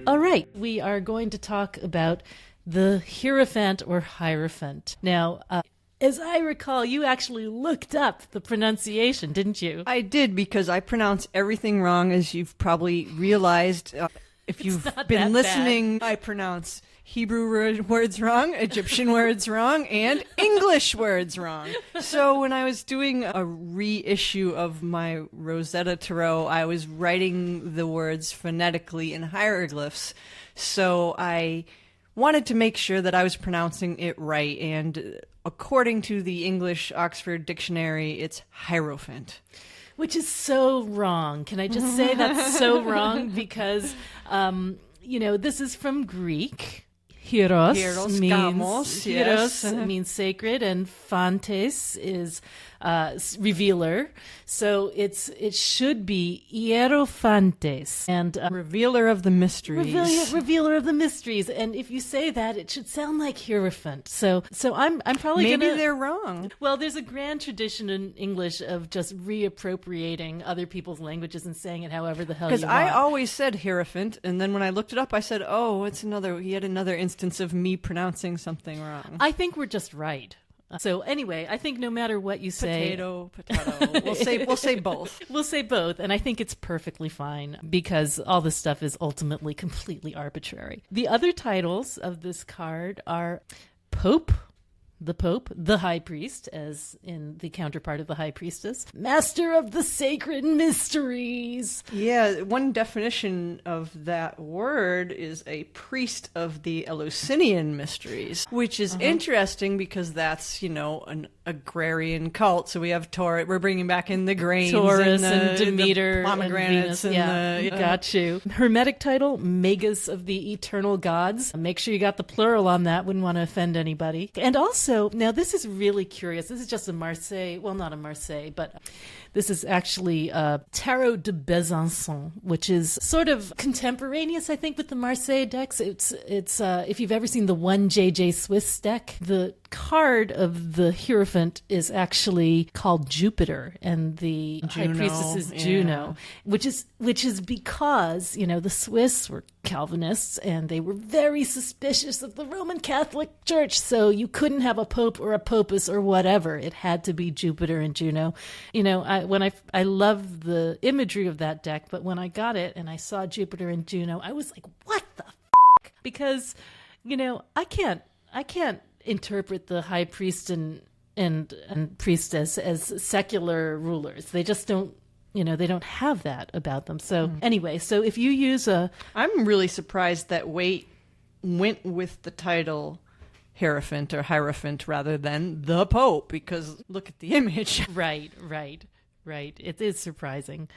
All right, we are going to talk about the Hierophant or Hierophant. Now, as I recall, you actually looked up the pronunciation, didn't you? I did, because I pronounce everything wrong, as you've probably realized. If you've been listening, I pronounce Hebrew words wrong, Egyptian words wrong, and English words wrong. So when I was doing a reissue of my Rosetta Tarot, I was writing the words phonetically in hieroglyphs. So I wanted to make sure that I was pronouncing it right. And according to the English Oxford Dictionary, it's Hierophant. Which is so wrong. Can I just say that's so wrong? Because, this is from Greek. Hieros means sacred, and phantes is revealer. So it should be Hierophantes, and revealer of the mysteries. Revealer of the mysteries. And if you say that, it should sound like Hierophant. So I'm probably maybe they're wrong. Well, there's a grand tradition in English of just reappropriating other people's languages and saying it however the hell you want. Because I always said Hierophant, and then when I looked it up, I said, "Oh, it's yet another instance of me pronouncing something wrong." I think we're just right. So anyway, I think no matter what you say, potato. We'll say both. We'll say both, and I think it's perfectly fine because all this stuff is ultimately completely arbitrary. The other titles of this card are Pope, the High Priest, as in the counterpart of the High Priestess, Master of the Sacred Mysteries. Yeah, one definition of that word is a priest of the Eleusinian mysteries, which is interesting because that's, an agrarian cult. So we have Taurus, we're bringing back in the grains, Taurus and Demeter, the pomegranates, and got you. Hermetic title, Magus of the Eternal Gods. Make sure you got the plural on that. Wouldn't want to offend anybody. And also, now this is really curious. This is just a Marseille, well, not a Marseille, but this is actually Tarot de Besançon, which is sort of contemporaneous, I think, with the Marseille decks. It's if you've ever seen the 1JJ Swiss deck, the card of the Hierophant is actually called Jupiter, and the High Priestess is Juno, which is because, the Swiss were Calvinists and they were very suspicious of the Roman Catholic Church, so you couldn't have a pope or a popus or whatever. It had to be Jupiter and Juno. I love the imagery of that deck, but when I got it and I saw Jupiter and Juno, I was like, what the f***? Because, I can't interpret the high priest and priestess as secular rulers. They just don't, they don't have that about them. So anyway, so if you use I'm really surprised that Waite went with the title Hierophant or Hierophant rather than the Pope, because look at the image. Right. It is surprising.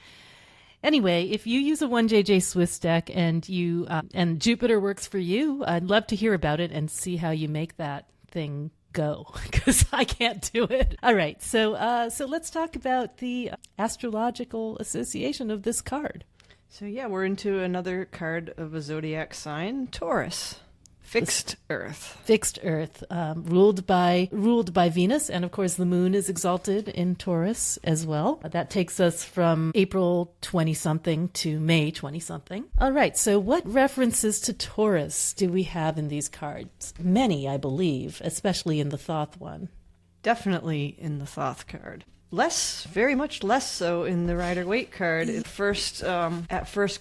Anyway, if you use a 1JJ Swiss deck and you and Jupiter works for you, I'd love to hear about it and see how you make that thing go, because I can't do it. All right, so let's talk about the astrological association of this card. So yeah, we're into another card of a zodiac sign, Taurus. Fixed Earth, ruled by Venus, and of course the moon is exalted in Taurus as well. That takes us from April 20-something to May 20-something. All right, so what references to Taurus do we have in these cards? Many, I believe, especially in the Thoth one. Definitely in the Thoth card. Very much less so in the Rider-Waite card. At first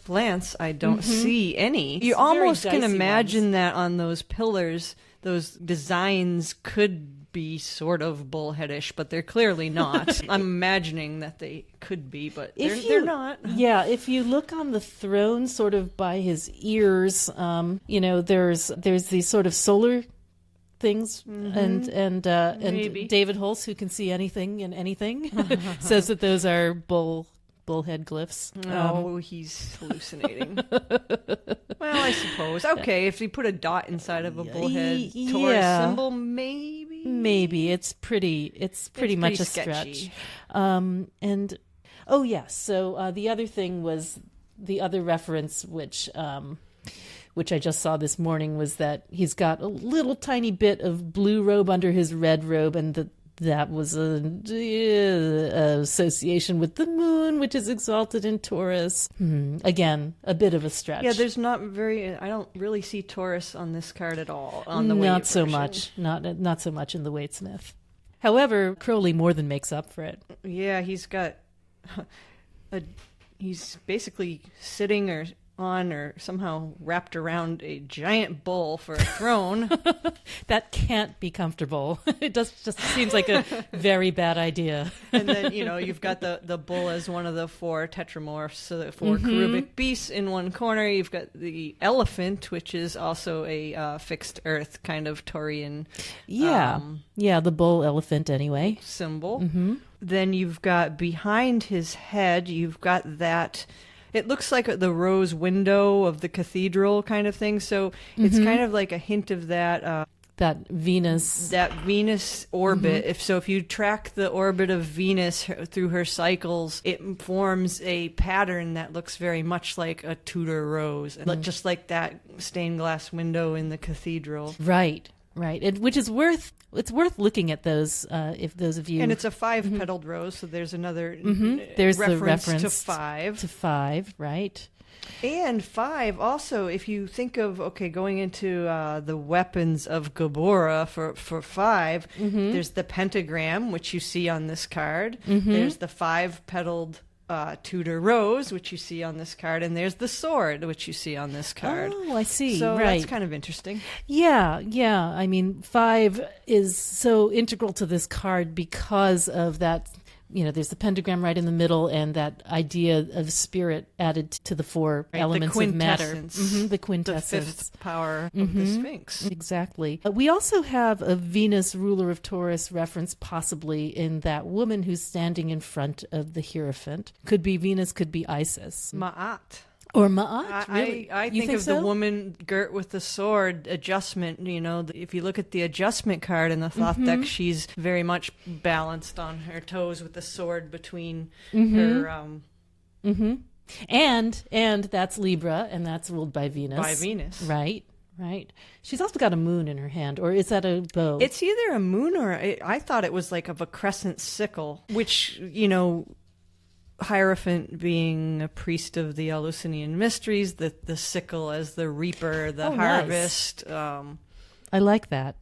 glance, I don't see any. You almost can imagine that on those pillars, those designs could be sort of bullheadish, but they're clearly not. I'm imagining that they could be, but they're not. Yeah, if you look on the throne, sort of by his ears, there's these sort of solar things, and David Holst, who can see anything and anything, says that those are bullhead glyphs. He's hallucinating. Well, I suppose. Okay, if you put a dot inside of a bullhead Taurus symbol, maybe it's pretty much a stretch. So the other thing was the other reference, which I just saw this morning, was that he's got a little tiny bit of blue robe under his red robe, and that was a association with the moon, which is exalted in Taurus. Again, a bit of a stretch. Yeah, there's not very. I don't really see Taurus on this card at all. On the not Waite so version. much. Not so much in the Waite-Smith. However, Crowley more than makes up for it. Yeah, he's got. He's basically sitting or somehow wrapped around a giant bull for a throne. That can't be comfortable. It just seems like a very bad idea. And then, you've got the bull as one of the 4 tetramorphs, so the 4 cherubic beasts in one corner. You've got the elephant, which is also a fixed earth kind of Taurian the bull elephant anyway. Symbol. Then you've got behind his head, you've got that... It looks like the rose window of the cathedral kind of thing. So it's kind of like a hint of that Venus orbit. If you track the orbit of Venus through her cycles, it forms a pattern that looks very much like a Tudor rose, just like that stained glass window in the cathedral. Right. Which is worth looking at those if those of you. And it's a 5-petaled rose, so there's another there's reference the reference to 5. To 5, right? And 5 also, if you think of going into the weapons of Gabora for 5, there's the pentagram, which you see on this card. There's the 5-petaled Tudor rose, which you see on this card, and there's the sword, which you see on this card. Oh, I see. So right. That's kind of interesting. Yeah. I mean, 5 is so integral to this card because of that. There's the pentagram right in the middle, and that idea of spirit added to the 4 elements of matter. The quintessence. The 5th power of the Sphinx. Exactly. We also have a Venus, ruler of Taurus, reference possibly in that woman who's standing in front of the Hierophant. Could be Venus, could be Isis. Ma'at. Or Ma'at, really? I think of the woman girt with the sword adjustment. If you look at the adjustment card in the Thoth deck, she's very much balanced on her toes with the sword between her. And that's Libra, and that's ruled by Venus. By Venus. Right. She's also got a moon in her hand, or is that a bow? It's either a moon or I thought it was like of a crescent sickle, which, Hierophant being a priest of the Eleusinian mysteries, the sickle as the reaper, the harvest. Nice. I like that.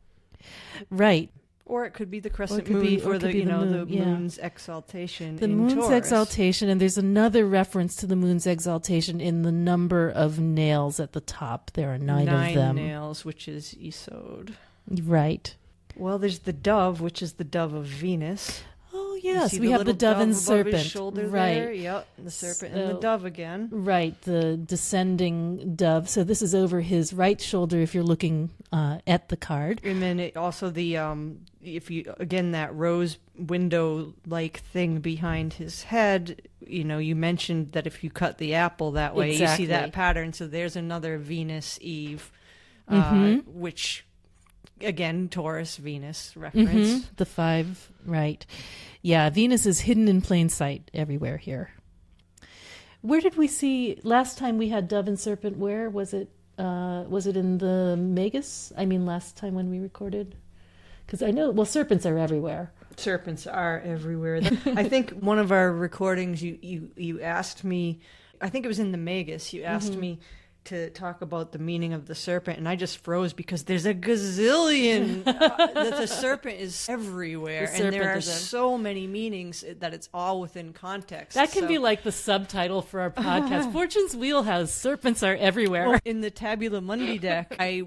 Right. Or it could be the crescent moon for the moon's exaltation. The moon's Taurus. Exaltation, and there's another reference to the moon's exaltation in the number of nails at the top. There are 9 of them. 9 nails, which is Isod. Right. Well, there's the dove, which is the dove of Venus. Oh, yes. We have the dove and serpent. His shoulder right. there. Yep. The serpent and the dove again. Right. The descending dove. So this is over his right shoulder if you're looking at the card. And then it also that rose window like thing behind his head, you mentioned that if you cut the apple that way, you see that pattern. So there's another Venus Eve, which again, Taurus, Venus reference. The 5, right. Yeah, Venus is hidden in plain sight everywhere here. Where did we see, last time we had dove and serpent, where? Was it in the Magus? I mean, last time when we recorded? Because I know, serpents are everywhere. Serpents are everywhere. I think one of our recordings, you asked me, I think it was in the Magus, you asked me to talk about the meaning of the serpent, and I just froze because there's a gazillion that the serpent is everywhere, and there are so many meanings that it's all within context. That can be like the subtitle for our podcast. Fortune's Wheelhouse, serpents are everywhere. In the Tabula Mundi deck, I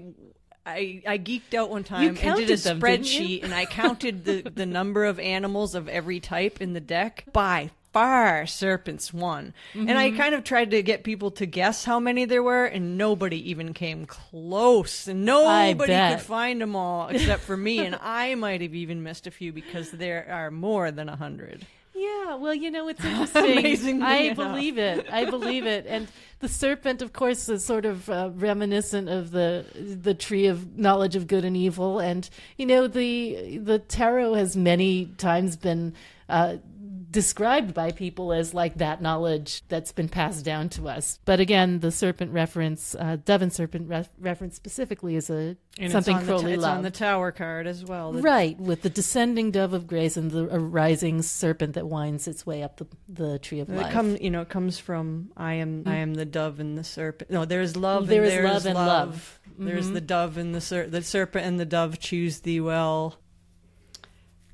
geeked out one time and did a them, spreadsheet, and I counted the number of animals of every type in the deck by far. Serpents won. And I kind of tried to get people to guess how many there were, and nobody even came close. And nobody could find them all except for me, and I might have even missed a few because there are more than 100. Yeah, well, it's interesting. I believe it. And the serpent, of course, is sort of reminiscent of the tree of knowledge of good and evil. And, the tarot has many times been described by people as like that knowledge that's been passed down to us. But again, the serpent reference, dove and serpent reference specifically is something Crowley loved. It's on the Tower card as well. Right, with the descending dove of grace and the rising serpent that winds its way up the tree of life. It comes from I am the dove and the serpent. No, there's love. There and is love and love. There's the dove and the serpent and the dove choose thee well.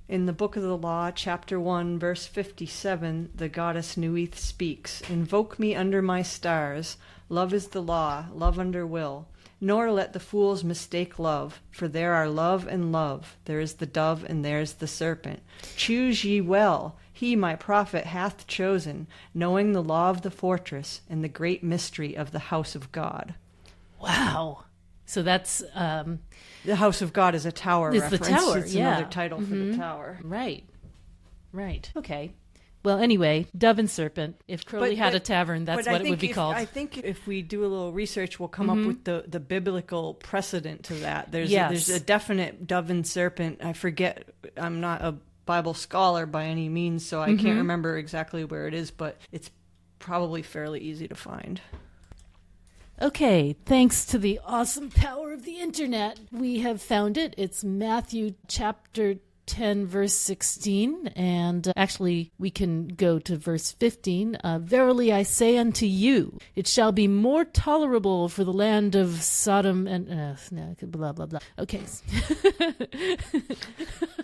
In the Book of the Law, chapter 1, verse 57, the goddess Nuith speaks, "Invoke me under my stars. Love is the law, love under will. Nor let the fools mistake love, for there are love and love. There is the dove and there's the serpent. Choose ye well. He, my prophet, hath chosen, knowing the law of the fortress and the great mystery of the house of God." Wow. So that's... the house of God is a tower reference. The tower, it's yeah. another title for the tower. Right. Okay. Well, anyway, dove and serpent. If Crowley had a tavern, that's what it would be called. I think if we do a little research, we'll come up with the biblical precedent to that. There's a definite dove and serpent. I forget. I'm not a Bible scholar by any means, so I can't remember exactly where it is, but it's probably fairly easy to find. Okay, thanks to the awesome power of the internet, we have found it. It's Matthew chapter 10, verse 16, and actually we can go to verse 15. "Verily I say unto you, it shall be more tolerable for the land of Sodom and... blah, blah, blah. Okay.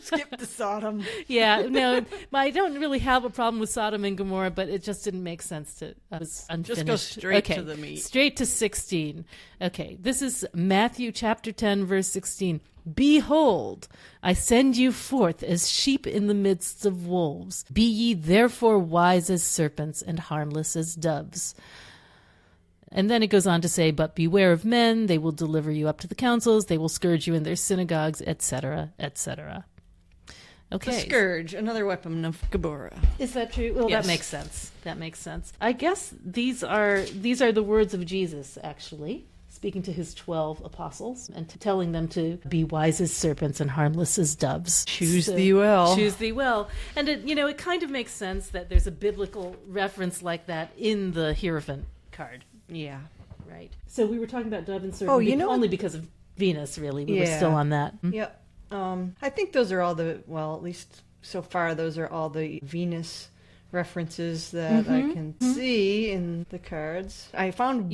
Skip the Sodom. Yeah, no, I don't really have a problem with Sodom and Gomorrah, but it just didn't make sense to... It was unfinished. Just go straight to the meat. Straight to 16. Okay, this is Matthew chapter 10, verse 16. "Behold, I send you forth as sheep in the midst of wolves. Be ye therefore wise as serpents and harmless as doves." And then it goes on to say, "But beware of men, they will deliver you up to the councils, they will scourge you in their synagogues, etc., etc." Okay. The scourge, another weapon of Gomorrah. Is that true? Well, yes. That makes sense. I guess these are the words of Jesus, actually, speaking to his 12 apostles and telling them to be wise as serpents and harmless as doves. Choose thee well. Choose thee well. And it kind of makes sense that there's a biblical reference like that in the Hierophant card. Yeah. Right. So we were talking about dove and serpent only because of Venus, really. We were still on that. Yep. I think those are all at least so far, those are all the Venus references that I can see in the cards. I found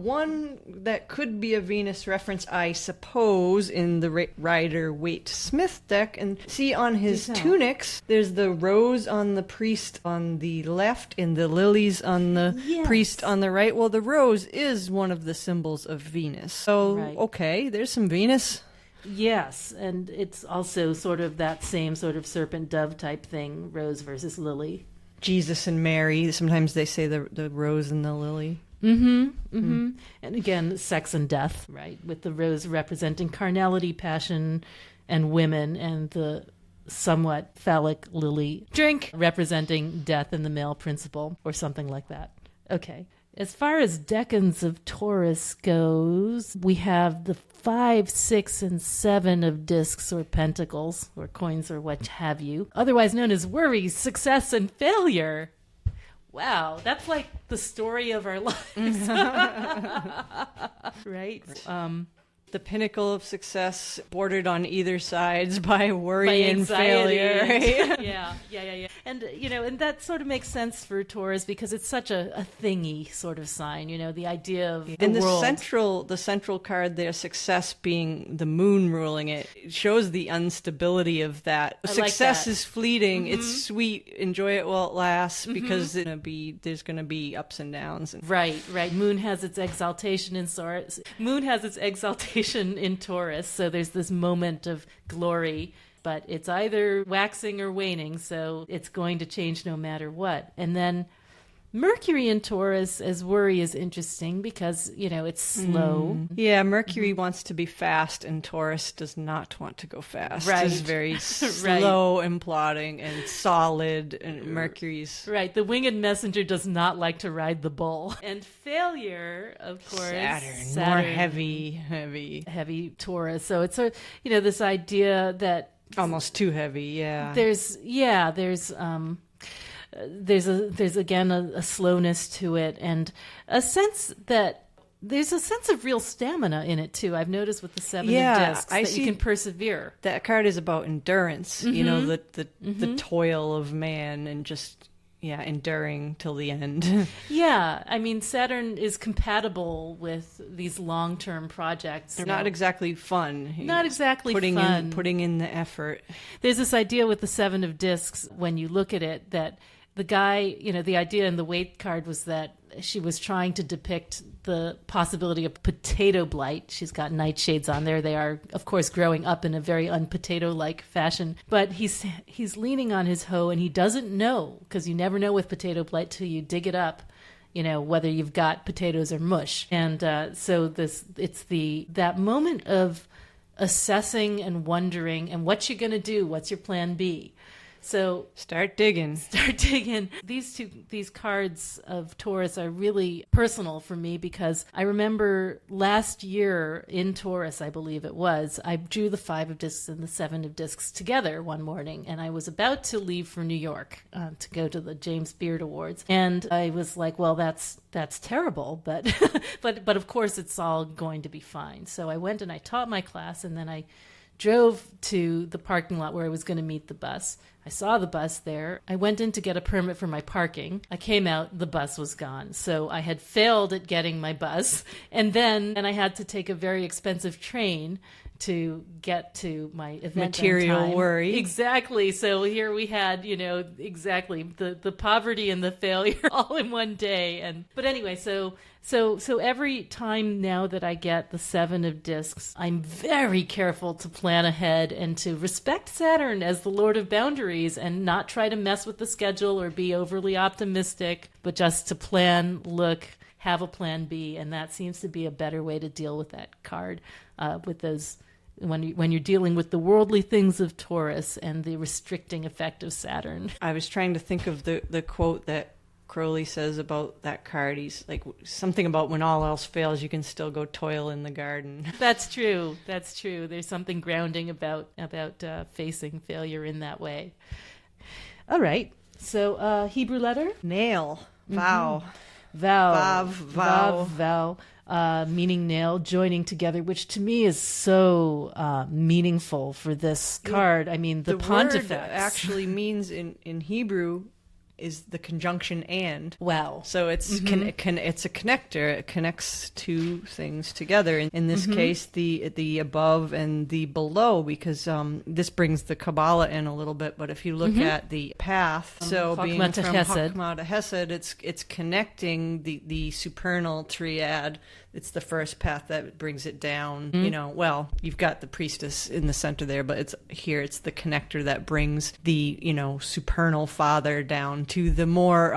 one that could be a Venus reference, I suppose, in the Rider-Waite-Smith deck. And see, on his tunics, there's the rose on the priest on the left and the lilies on the priest on the right. Well, the rose is one of the symbols of Venus. So, okay, there's some Venus. Yes, and it's also sort of that same sort of serpent-dove type thing, rose versus lily. Jesus and Mary, sometimes they say the rose and the lily. And again, sex and death, right? With the rose representing carnality, passion, and women, and the somewhat phallic lily drink representing death and the male principle, or something like that. Okay. As far as decans of Taurus goes, we have the 5, 6, and 7 of discs or pentacles or coins or what have you, otherwise known as worry, success, and failure. Wow, that's like the story of our lives. Right? The pinnacle of success bordered on either sides by worry and failure. Right? Yeah. And, and that sort of makes sense for Taurus because it's such a thingy sort of sign, the idea of the world. The central card there, success being the moon ruling it, shows the instability of that. Success is fleeting. It's sweet. Enjoy it while it lasts because there's going to be ups and downs. Right. Moon has its exaltation in Taurus. In Taurus, so there's this moment of glory, but it's either waxing or waning, so it's going to change no matter what. And then Mercury in Taurus as worry is interesting because, it's slow. Yeah, Mercury wants to be fast and Taurus does not want to go fast. Right. It's very slow and plodding and solid, and Mercury's... Right, the winged messenger does not like to ride the bull. And failure, of course... Saturn. More heavy Taurus. So it's this idea that... Almost too heavy, yeah. There's There's again a slowness to it, and a sense that there's a sense of real stamina in it too. I've noticed with the Seven of Discs that you can persevere. That card is about endurance. You know, the toil of man, and just enduring till the end. Yeah, I mean, Saturn is compatible with these long-term projects. They're not exactly fun. Not exactly fun. Putting in the effort. There's this idea with the Seven of Discs, when you look at it, that the guy, the idea in the Weight card was that she was trying to depict the possibility of potato blight. She's got nightshades on there. They are, of course, growing up in a very unpotato-like fashion. But he's leaning on his hoe, and he doesn't know, because you never know with potato blight till you dig it up, whether you've got potatoes or mush. And so it's that moment of assessing and wondering, and what you're going to do. What's your plan B? So start digging. These cards of Taurus are really personal for me, because I remember last year in Taurus, I believe it was, I drew the Five of Discs and the Seven of Discs together one morning, and I was about to leave for New York to go to the James Beard Awards, and I was like, well, that's terrible, but but of course it's all going to be fine. So I went and I taught my class, and then I drove to the parking lot where I was going to meet the bus. I saw the bus there. I went in to get a permit for my parking. I came out, the bus was gone. So I had failed at getting my bus. And I had to take a very expensive train to get to my event. Material worry. Exactly. So here we had, exactly the poverty and the failure all in one day. But anyway, so every time now that I get the Seven of Discs, I'm very careful to plan ahead and to respect Saturn as the Lord of Boundaries, and not try to mess with the schedule or be overly optimistic, but just to plan, have a plan B. And that seems to be a better way to deal with that card, with those, when you're dealing with the worldly things of Taurus and the restricting effect of Saturn. I was trying to think of the quote that Crowley says about that card. He's like, something about when all else fails, you can still go toil in the garden. That's true. There's something grounding about facing failure in that way. All right. So Hebrew letter? Nail. Vow. Vav. Vow. Vow. Meaning nail, joining together, which to me is so meaningful for this card. I mean, the Pontifex word actually means in Hebrew is the conjunction and. Wow. So it's it's a connector. It connects two things together. In this case, the above and the below, because this brings the Kabbalah in a little bit. But if you look at the path, so being from Chokmah to Hesed, it's connecting the supernal triad. It's the first path that brings it down. You've got the priestess in the center there, but it's the connector that brings the, supernal father down to the more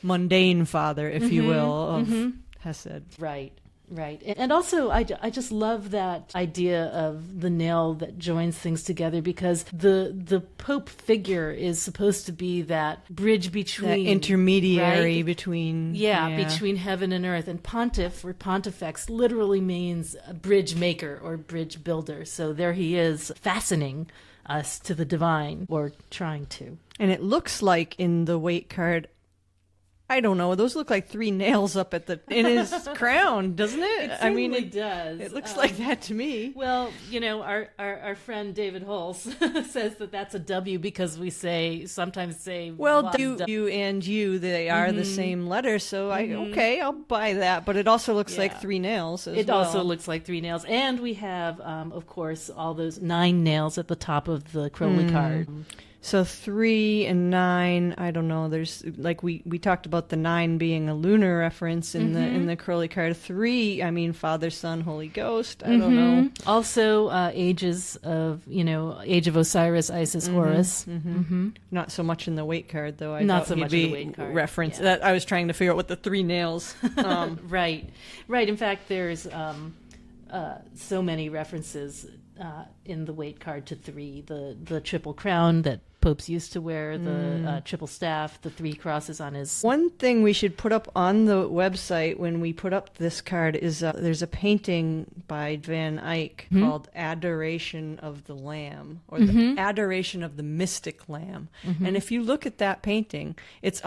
mundane father, if you will, of Hesed. Right. And also, I just love that idea of the nail that joins things together, because the Pope figure is supposed to be that bridge between... That intermediary between... between heaven and earth. And pontiff, or pontifex, literally means a bridge maker or bridge builder. So there he is, fastening us to the divine, or trying to. And it looks like in the Weight card... I don't know. Those look like three nails up in his crown, doesn't it? It does. It looks like that to me. Well, our friend David Hulse says that that's a W, because we sometimes say. Well, W and U, they are the same letter. So I'll buy that. But it also looks like three nails. It also looks like three nails, and we have, of course, all those 9 nails at the top of the Crowley card. So 3 and 9, I don't know. There's like we talked about the 9 being a lunar reference in the Crowley card. 3, I mean Father, Son, Holy Ghost. I don't know. Also ages of Age of Osiris, Isis, Horus. Not so much in the Weight card though. Not so much in the Weight card. Reference that I was trying to figure out what the 3 nails. Right. In fact, there's so many references in the Weight card to 3. The Triple Crown that popes used to wear, the triple staff, the 3 crosses on his... One thing we should put up on the website when we put up this card is there's a painting by Van Eyck called Adoration of the Lamb, or the Adoration of the Mystic Lamb. And if you look at that painting, it's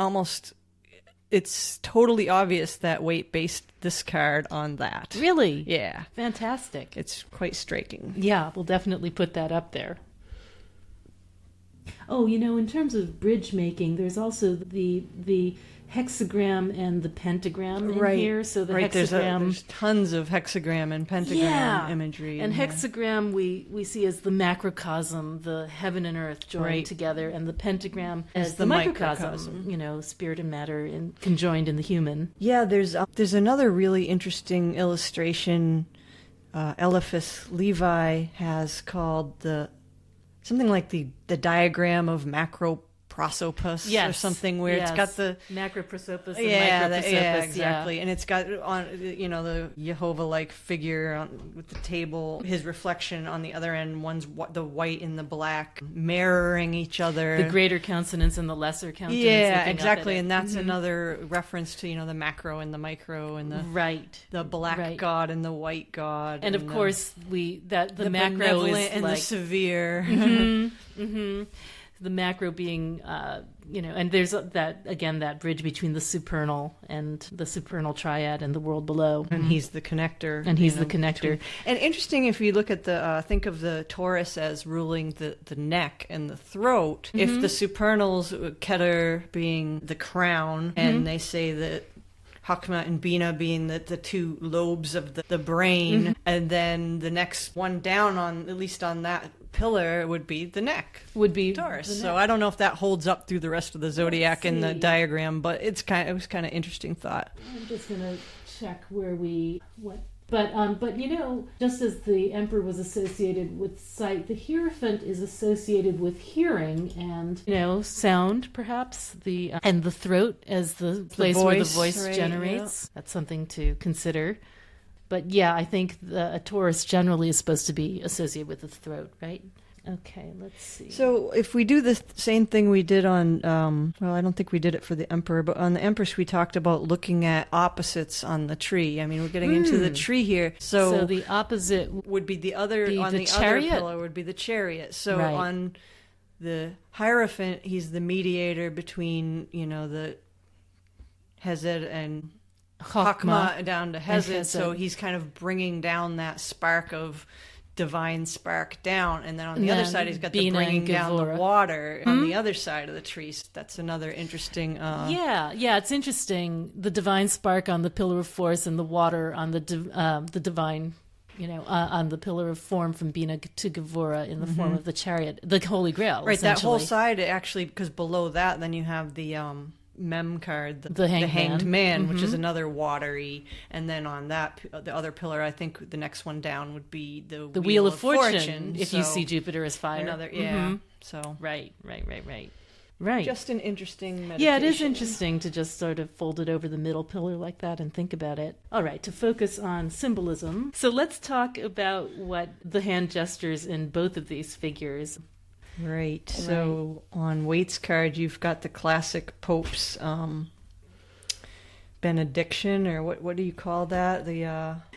totally obvious that Waite based this card on that. Really? Yeah. Fantastic. It's quite striking. Yeah, we'll definitely put that up there. Oh, in terms of bridge making, there's also the hexagram and the pentagram in here. So the hexagram... There's tons of hexagram and pentagram imagery. And hexagram we see as the macrocosm, the heaven and earth joined together, and the pentagram as the microcosm, spirit and matter conjoined in the human. Yeah, there's another really interesting illustration Eliphas Levi has called something like the diagram of macroprosopus or something, where it's got the macroprosopus and microprosopus. Exactly. And it's got on the Jehovah-like figure with the table, his reflection on the other end, one's the white and the black mirroring each other, the greater countenance and the lesser countenance. Yeah, exactly. And that's another reference to the macro and the micro, and the black god and the white god, and of course the macro is and the severe. The macro being, and there's that bridge between the supernal and the supernal triad and the world below. And he's the connector. And interesting, if you look at think of the Taurus as ruling the neck and the throat. If the supernals, Keter being the crown, and they say that Hakma and Bina being the 2 lobes of the brain, and then the next one down, at least on that pillar, would be the neck, would be Taurus. So I don't know if that holds up through the rest of the zodiac in the diagram, but it was kind of interesting thought. I'm just gonna check but just as the emperor was associated with sight, the Hierophant is associated with hearing and sound, perhaps, and the throat as the place where the voice generates. Yeah. That's something to consider. But yeah, I think a Taurus generally is supposed to be associated with the throat, right? Okay, let's see. So if we do the same thing we did on, I don't think we did it for the Emperor, but on the Empress we talked about looking at opposites on the tree. I mean, we're getting into the tree here. So the opposite would be the other, on the other pillar would be the Chariot. So on the Hierophant, he's the mediator between, the Hesed and Hakma down to Hesed. So he's kind of bringing down that spark of divine spark down, and then on the other side he's got the bringing down the water on the other side of the tree. That's another interesting it's interesting, the divine spark on the pillar of force and the water on the divine on the pillar of form from Bina to Gevura in the form of the Chariot, the Holy Grail, right? That whole side, actually, because below that then you have the Mem card, the hanged man, which is another watery, and then on that, the other pillar, I think the next one down would be the Wheel of Fortune, if you see Jupiter as fire. So right. Just an interesting meditation. Yeah, it is interesting to just sort of fold it over the middle pillar like that and think about it. All right, to focus on symbolism. So let's talk about what the hand gestures in both of these figures. Right. So on Waite's card, you've got the classic Pope's benediction, or what do you call that?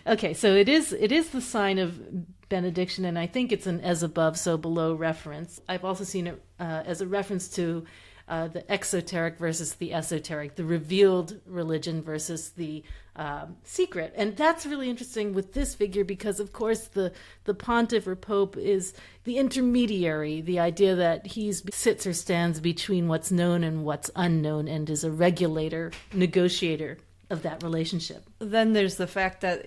Okay, so it is the sign of benediction, and I think it's an as above, so below reference. I've also seen it as a reference to the exoteric versus the esoteric, the revealed religion versus the secret. And that's really interesting with this figure because, of course, the pontiff or pope is the intermediary, the idea that he sits or stands between what's known and what's unknown and is a regulator, negotiator of that relationship. Then there's the fact that,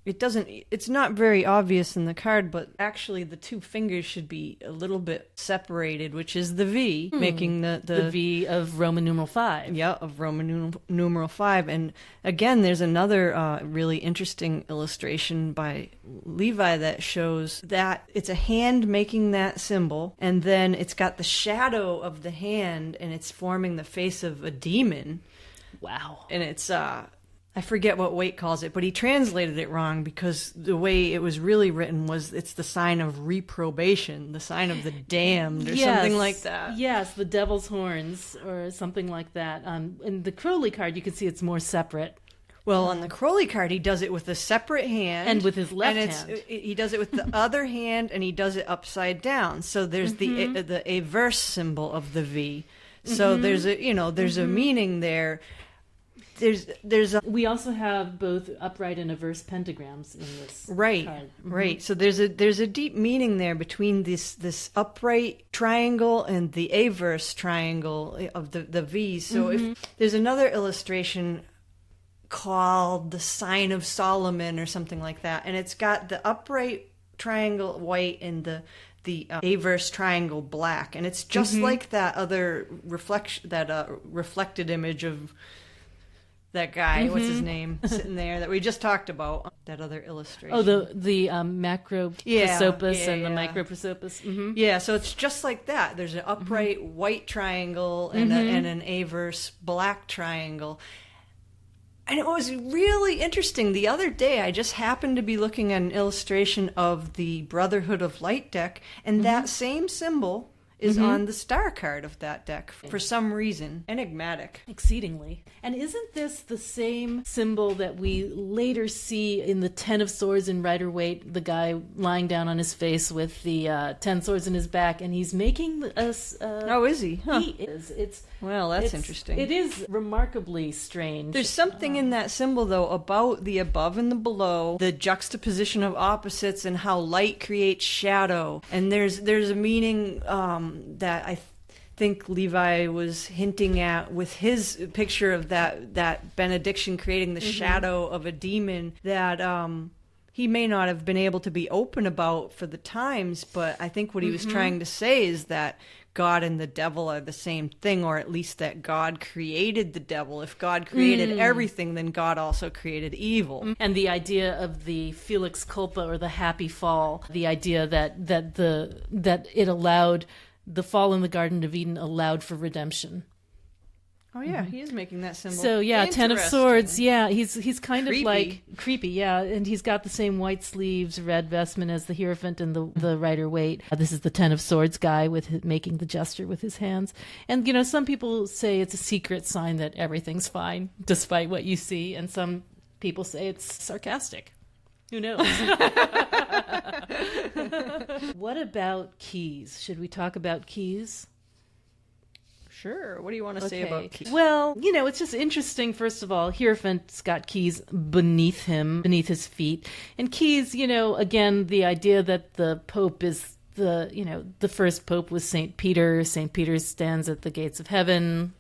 it's not very obvious in the card, but actually the 2 fingers should be a little bit separated, which is the V, making the V of Roman numeral 5. Yeah, of Roman numeral 5. And again, there's another really interesting illustration by Levi that shows that it's a hand making that symbol, and then it's got the shadow of the hand, and it's forming the face of a demon. Wow. And it's I forget what Waite calls it, but he translated it wrong because the way it was really written was it's the sign of reprobation, the sign of the damned, or something like that. Yes, the devil's horns, or something like that. In the Crowley card, you can see it's more separate. Well, on the Crowley card, he does it with a separate hand. And with his left hand. He does it with the other hand, and he does it upside down. So there's the averse symbol of the V. So there's a meaning there. We also have both upright and averse pentagrams in this card. Right. So there's a deep meaning there between this upright triangle and the averse triangle of the V. So if there's another illustration called the Sign of Solomon or something like that, and it's got the upright triangle white and the averse triangle black, and it's just like that other reflected image of that guy, what's his name, sitting there that we just talked about, that other illustration. Oh, the macro prosopis and the micro prosopis. Yeah, so it's just like that. There's an upright white triangle and an averse black triangle. And it was really interesting. The other day, I just happened to be looking at an illustration of the Brotherhood of Light deck, and that same symbol is on the star card of that deck for some reason. Enigmatic. Exceedingly. And isn't this the same symbol that we later see in the 10 of Swords in Rider-Waite, the guy lying down on his face with the 10 swords in his back, and he's making us... oh, is he? Huh. He is. Well, that's interesting. It is remarkably strange. There's something in that symbol, though, about the above and the below, the juxtaposition of opposites, and how light creates shadow. And there's a meaning that I think Levi was hinting at with his picture of that benediction creating the shadow of a demon that he may not have been able to be open about for the times, but I think what he was trying to say is that God and the devil are the same thing, or at least that God created the devil. If God created everything, then God also created evil. And the idea of the Felix Culpa, or the happy fall, the idea that it allowed, the fall in the Garden of Eden allowed for redemption. Oh yeah, he is making that symbol. So yeah, 10 of Swords. Yeah, he's kind of like creepy. Yeah, and he's got the same white sleeves, red vestment as the Hierophant and the Rider-Waite. This is the 10 of Swords guy making the gesture with his hands. And some people say it's a secret sign that everything's fine despite what you see, and some people say it's sarcastic. Who knows? What about keys? Should we talk about keys? Sure. What do you want to say about keys? Well, it's just interesting. First of all, Hierophant's got keys beneath him, beneath his feet. And keys, again, the idea that the Pope is the first Pope was St. Peter. St. Peter stands at the gates of heaven.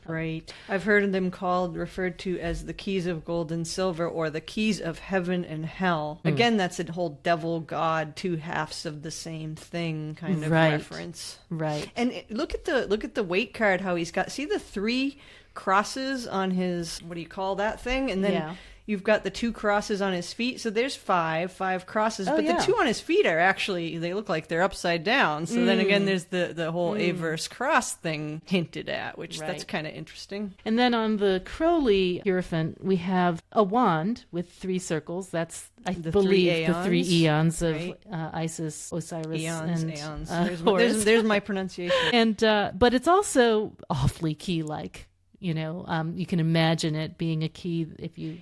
Right. I've heard them referred to as the keys of gold and silver, or the keys of heaven and hell. Again, that's a whole devil god, two halves of the same thing kind of reference. Right. And look at the Waite card, how he's got, see the 3 crosses on his, what do you call that thing? And then you've got the 2 crosses on his feet. So there's 5 crosses. But the 2 on his feet are actually, they look like they're upside down. So then again, there's the whole averse cross thing hinted at, which that's kind of interesting. And then on the Crowley Hierophant, we have a wand with 3 circles. That's, I believe, the 3 eons of Isis, Osiris, Eons. Horus. There's my pronunciation. And but it's also awfully key-like. You can imagine it being a key if you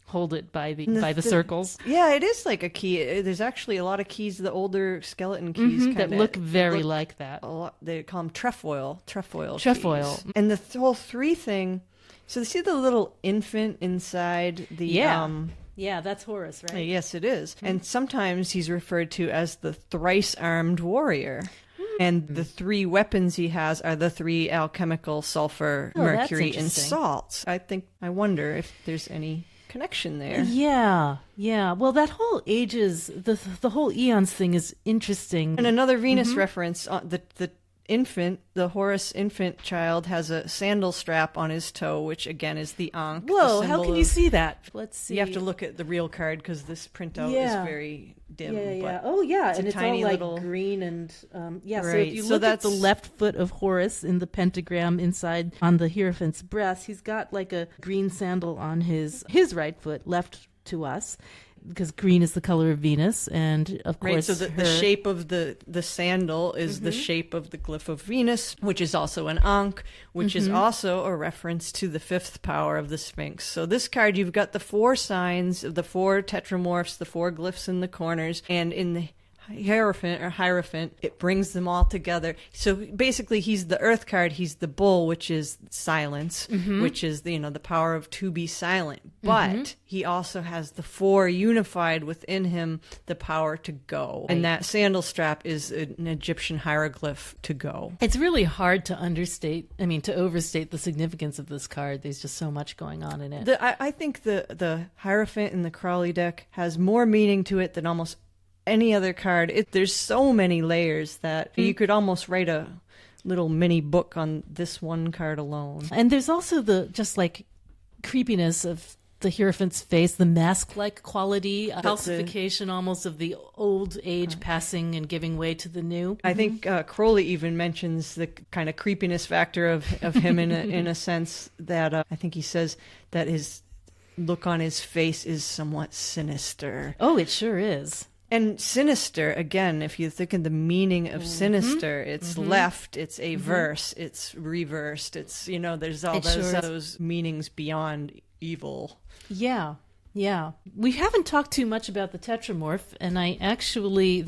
hold it by the circles. Yeah, it is like a key. There's actually a lot of keys, the older skeleton keys that look very like that. A lot, they call them trefoil keys. And the whole 3 thing. So see the little infant inside the yeah, that's Horus, right? Yes, it is. And sometimes he's referred to as the thrice-armed warrior. And the 3 weapons he has are the 3 alchemical sulfur, mercury, and salts. I wonder if there's any connection there. Yeah. Well, that whole the whole eons thing is interesting. And another Venus reference, the infant, the Horus infant child, has a sandal strap on his toe, which again is the Ankh. Whoa, how can you see that? Let's see. You have to look at the real card because this printout is very dim. Yeah. Oh, yeah, and it's all like green and yeah. Right. So if you look at the left foot of Horus in the pentagram inside on the Hierophant's breast, he's got like a green sandal on his right foot, left to us, because green is the color of Venus, and of course, so the shape of the sandal is the shape of the glyph of Venus, which is also an Ankh, which is also a reference to the fifth power of the Sphinx. So this card, you've got the 4 signs, the 4 tetramorphs, the 4 glyphs in the corners, and in the Hierophant, it brings them all together. So basically, he's the earth card. He's the bull, which is silence, which is the power of to be silent. But he also has the 4 unified within him, the power to go. Right. And that sandal strap is an Egyptian hieroglyph to go. It's really hard to to overstate the significance of this card. There's just so much going on in it. I think the Hierophant in the Crowley deck has more meaning to it than almost any other card. There's so many layers that you could almost write a little mini book on this one card alone. And there's also the just like creepiness of the Hierophant's face, the mask-like quality, calcification almost of the old age passing and giving way to the new. I think Crowley even mentions the kind of creepiness factor of him in a sense that I think he says that his look on his face is somewhat sinister. Oh, it sure is. And sinister, again, if you think of the meaning of sinister, it's left, it's averse, it's reversed, it's, there's all those meanings beyond evil. Yeah. We haven't talked too much about the tetramorph, and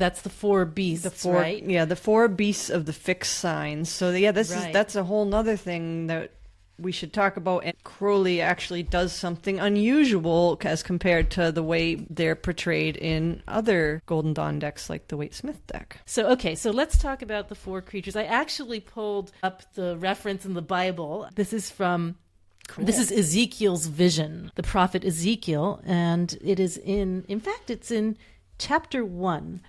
that's the 4 beasts, right? Yeah, the 4 beasts of the fixed signs. So yeah, that's a whole nother thing that we should talk about. And Crowley actually does something unusual as compared to the way they're portrayed in other Golden Dawn decks like the Waite-Smith deck. So let's talk about the 4 creatures. I actually pulled up the reference in the Bible. This is This is Ezekiel's vision, the prophet Ezekiel, and it is it's in chapter 1.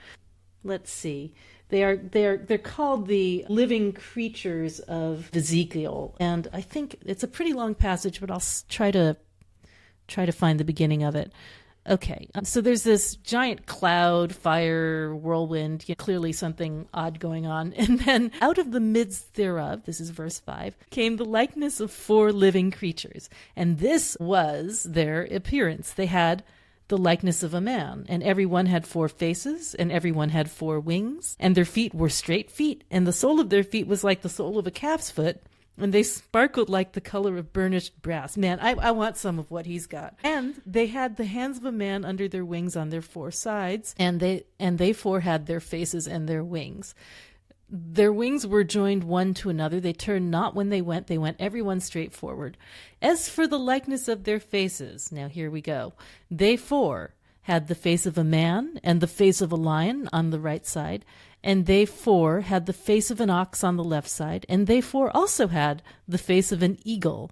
Let's see. They're called the living creatures of Ezekiel, and I think it's a pretty long passage, but I'll try to find the beginning of it. Okay, so there's this giant cloud, fire, whirlwind, clearly something odd going on. And then out of the midst thereof, this is verse 5, came the likeness of 4 living creatures. And this was their appearance. They had the likeness of a man, and every one had 4 faces, and every one had 4 wings, and their feet were straight feet, and the sole of their feet was like the sole of a calf's foot, and they sparkled like the color of burnished brass. Man, I want some of what he's got. And they had the hands of a man under their wings on their 4 sides, and they 4 had their faces and their wings. Their wings were joined one to another. They turned not when they went every one straight forward. As for the likeness of their faces, now here we go. They 4 had the face of a man and the face of a lion on the right side, and they 4 had the face of an ox on the left side, and they 4 also had the face of an eagle.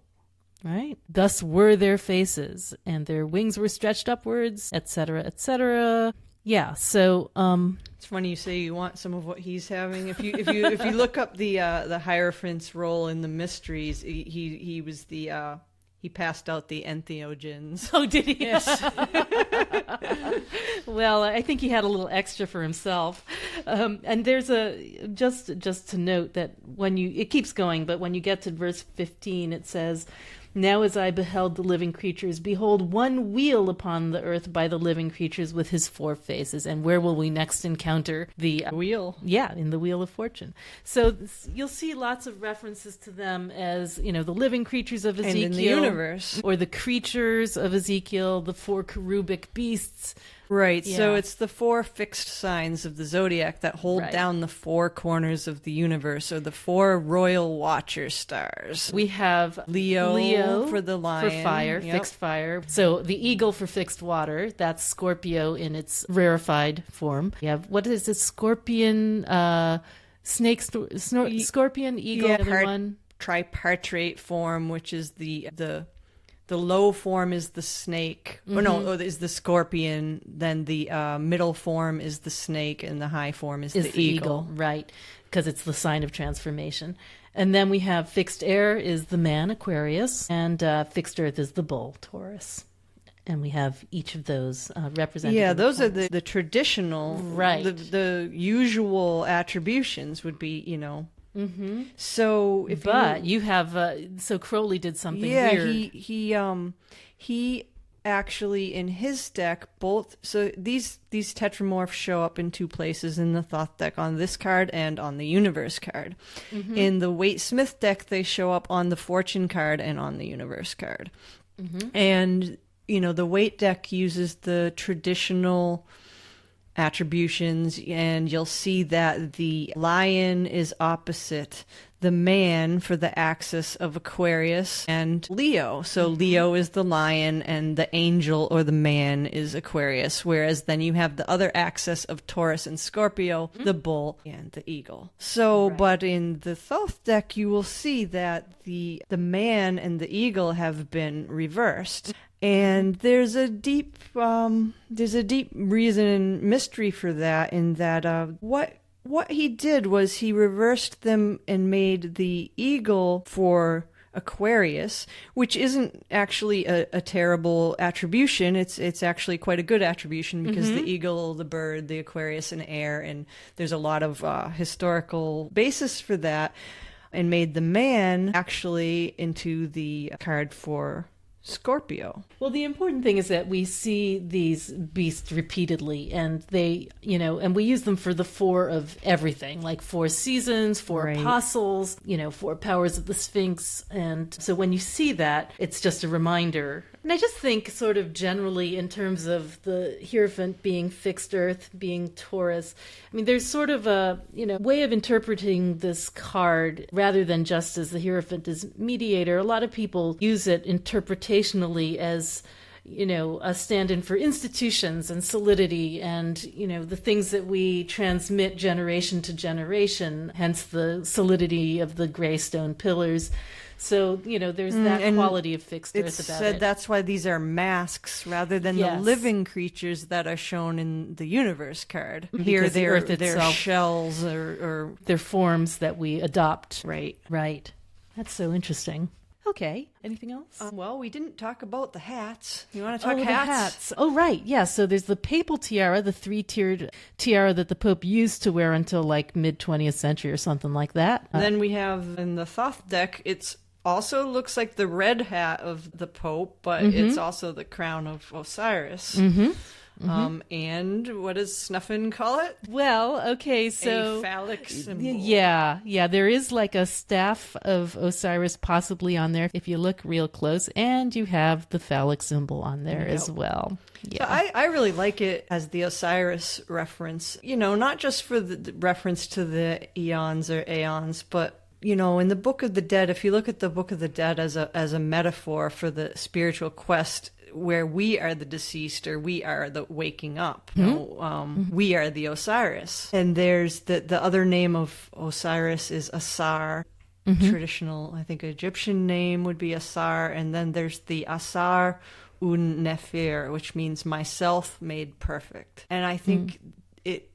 Right? Thus were their faces, and their wings were stretched upwards, etc., etc. Yeah, so it's funny you say you want some of what he's having. If you look up the Hierophant's role in the mysteries, he was he passed out the entheogens. Oh, did he? Yes. Well, I think he had a little extra for himself. And there's just to note that it keeps going, but when you get to verse 15, it says, "Now as I beheld the living creatures, behold, one wheel upon the earth by the living creatures with his 4 faces." And where will we next encounter the wheel? Yeah, in the Wheel of Fortune. So you'll see lots of references to them as, the living creatures of Ezekiel. And in the universe. Or the creatures of Ezekiel, the 4 cherubic beasts. Right, Yeah. So it's the 4 fixed signs of the zodiac that hold down the 4 corners of the universe, or the 4 royal watcher stars. We have Leo for the lion. For fire, fixed fire. So the eagle for fixed water, that's Scorpio in its rarefied form. We have, what is it, scorpion, scorpion, eagle, the other one. Tripartite form, which is the the low form is the snake, is the scorpion. Then the middle form is the snake, and the high form is the eagle. Right, because it's the sign of transformation. And then we have fixed air is the man, Aquarius, and fixed earth is the bull, Taurus. And we have each of those represented. Yeah, those are the traditional, right? The usual attributions would be, Mm-hmm. So, you have so Crowley did something weird. Yeah, he actually in his deck both. So these tetramorphs show up in two places in the Thoth deck, on this card and on the Universe card. Mm-hmm. In the Waite-Smith deck, they show up on the Fortune card and on the Universe card. Mm-hmm. And the Waite deck uses the traditional attributions, and you'll see that the lion is opposite the man for the axis of Aquarius and Leo. So Leo is the lion and the angel or the man is Aquarius, whereas then you have the other axis of Taurus and Scorpio, the bull and the eagle. So, But in the Thoth deck, you will see that the man and the eagle have been reversed. And there's a deep reason and mystery for that, in that what he did was he reversed them and made the eagle for Aquarius, which isn't actually a terrible attribution. It's actually quite a good attribution, because the eagle, the bird, the Aquarius, and air, and there's a lot of historical basis for that, and made the man actually into the card for Scorpio. Well, the important thing is that we see these beasts repeatedly, and they, and we use them for the four of everything, like 4 seasons, 4 apostles, 4 powers of the Sphinx. And so when you see that, it's just a reminder. And I just think sort of generally in terms of the Hierophant being fixed earth, being Taurus, I mean, there's sort of a, way of interpreting this card rather than just as the Hierophant is mediator. A lot of people use it interpretationally as, a stand-in for institutions and solidity and, the things that we transmit generation to generation, hence the solidity of the gray stone pillars. So, there's that quality of fixed earth about it. That's why these are masks rather than the living creatures that are shown in the Universe card. Here, they're shells or they're forms that we adopt. Right. Right. That's so interesting. Okay. Anything else? Well, we didn't talk about the hats. You want to talk hats? The hats. Oh, right. Yeah. So there's the papal tiara, the 3-tiered tiara that the Pope used to wear until like mid-20th century or something like that. Then we have in the Thoth deck, it's also looks like the red hat of the Pope, but it's also the crown of Osiris. And what does Snuffin call it? Well, okay, so a phallic symbol. Yeah, there is like a staff of Osiris possibly on there if you look real close, and you have the phallic symbol on there as well. Yeah, so I really like it as the Osiris reference. Not just for the reference to the eons or aeons, but in the Book of the Dead, if you look at the Book of the Dead as a metaphor for the spiritual quest, where we are the deceased or we are the waking up, we are the Osiris. And there's the other name of Osiris is Asar. Traditional, I think, Egyptian name would be Asar. And then there's the Asar un Nefer, which means myself made perfect. And I think it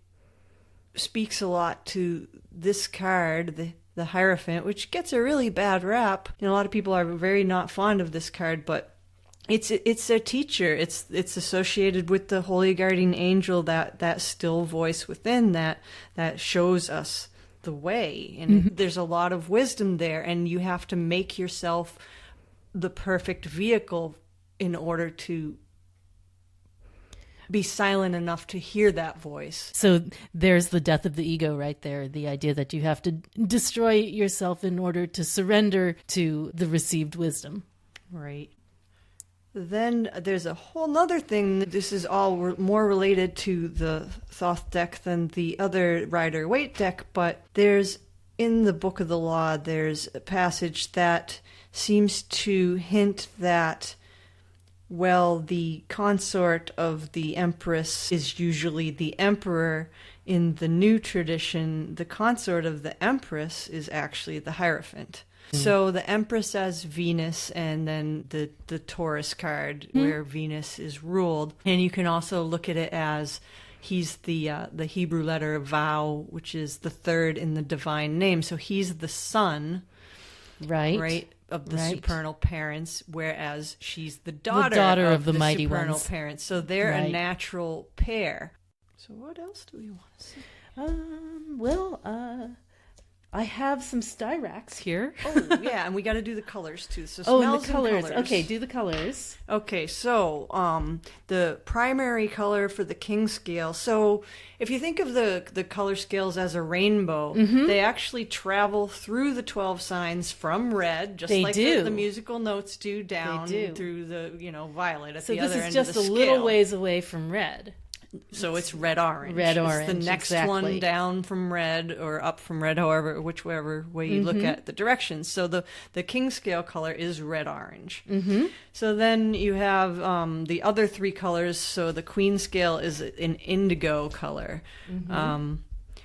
speaks a lot to this card, the Hierophant, which gets a really bad rap. A lot of people are very not fond of this card, but it's a teacher. It's associated with the holy guardian angel, that still voice within that shows us the way. And there's a lot of wisdom there, and you have to make yourself the perfect vehicle in order to be silent enough to hear that voice. So there's the death of the ego right there, the idea that you have to destroy yourself in order to surrender to the received wisdom. Right. Then there's a whole nother thing. This is all more related to the Thoth deck than the other Rider-Waite deck, but there's, in the Book of the Law, there's a passage that seems to hint that, well, the consort of the empress is usually the emperor. In the new tradition, the consort of the empress is actually the Hierophant. So the Empress as Venus, and then the Taurus card where Venus is ruled. And you can also look at it as he's the Hebrew letter Vav, which is the third in the divine name. So he's the son, right, of the supernal parents, whereas she's the daughter of the mighty supernal parents. So they're a natural pair. So what else do we want to see? I have some styrax here. Oh, yeah, and we got to do the colors, too. So and the colors. Okay, do the colors. Okay, so the primary color for the king scale. So if you think of the color scales as a rainbow, they actually travel through the 12 signs from red, just like the musical notes do, down through the violet at the other end of the scale. So this is just a little ways away from red. So it's red-orange. Red-orange, it's the next one down from red or up from red, whichever way you look at the directions. So the king scale color is red-orange. So then you have the other three colors. So the queen scale is an indigo color,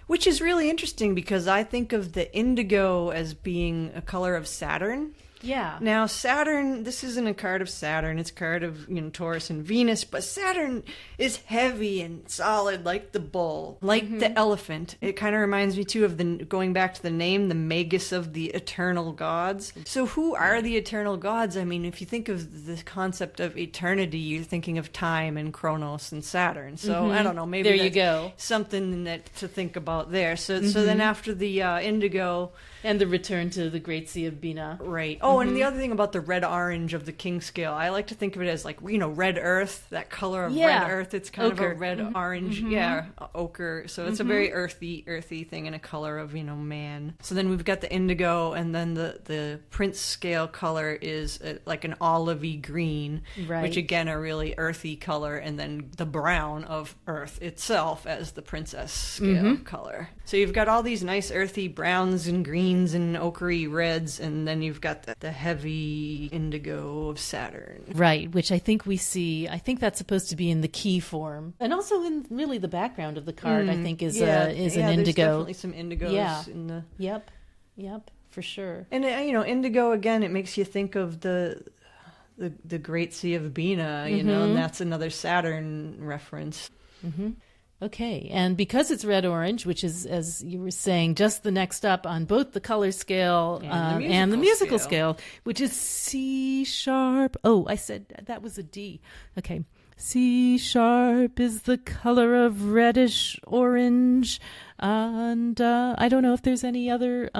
which is really interesting because I think of the indigo as being a color of Saturn. Yeah. Now, Saturn, this isn't a card of Saturn. It's a card of, Taurus and Venus. But Saturn is heavy and solid like the bull, like the elephant. It kind of reminds me, too, of going back to the name, the Magus of the eternal gods. So who are the eternal gods? I mean, if you think of the concept of eternity, you're thinking of time and Kronos and Saturn. So I don't know. Maybe there you go. Something to think about there. So then after the indigo... And the return to the Great Sea of Bina. Right. Oh, and the other thing about the red-orange of the king scale, I like to think of it as like, red earth, that color of red earth. It's kind ochre. of a red-orange, ochre. So it's a very earthy thing in a color of, man. So then we've got the indigo, and then the prince scale color is like an olivey green, which again, a really earthy color, and then the brown of earth itself as the princess scale color. So you've got all these nice earthy browns and greens and ochre reds, and then you've got the heavy indigo of Saturn. Right, which I think we see, I think that's supposed to be in the key form. And also in really the background of the card, I think is an indigo. There's definitely some indigos in the... Yep, for sure. And, indigo, again, it makes you think of the Great Sea of Bina, and that's another Saturn reference. Okay, and because it's red-orange, which is, as you were saying, just the next up on both the color scale and the musical scale, which is C-sharp. Oh, I said that was a D. Okay. C-sharp is the color of reddish-orange, and I don't know if there's any other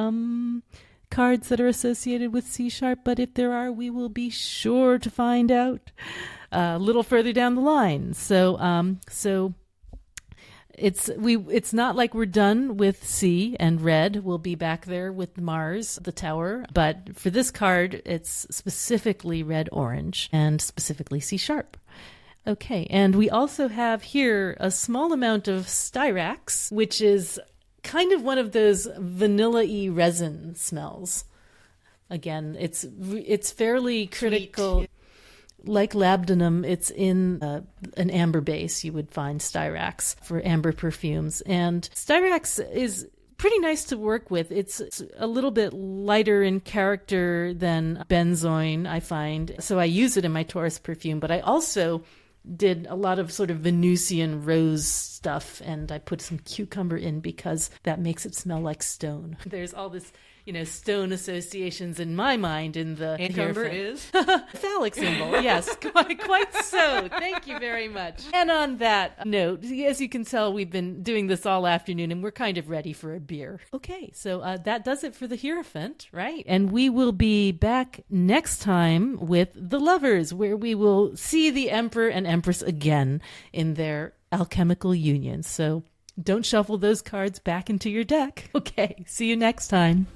cards that are associated with C-sharp, but if there are, we will be sure to find out a little further down the line. So it's not like we're done with C and red. We'll be back there with Mars, the tower. But for this card, it's specifically red-orange and specifically C-sharp. Okay, and we also have here a small amount of styrax, which is kind of one of those vanilla-y resin smells. Again, it's fairly critical. Sweet. Like labdanum, it's in an amber base. You would find styrax for amber perfumes. And styrax is pretty nice to work with. It's a little bit lighter in character than benzoin, I find. So I use it in my Taurus perfume, but I also did a lot of sort of Venusian rose stuff, and I put some cucumber in because that makes it smell like stone. There's all this, stone associations in my mind in the cucumber is phallic symbol. Yes, quite so. Thank you very much. And on that note, as you can tell, we've been doing this all afternoon, and we're kind of ready for a beer. Okay, so that does it for the Hierophant, right? And we will be back next time with the Lovers, where we will see the Emperor and Empress again in their alchemical union. So don't shuffle those cards back into your deck. Okay, see you next time.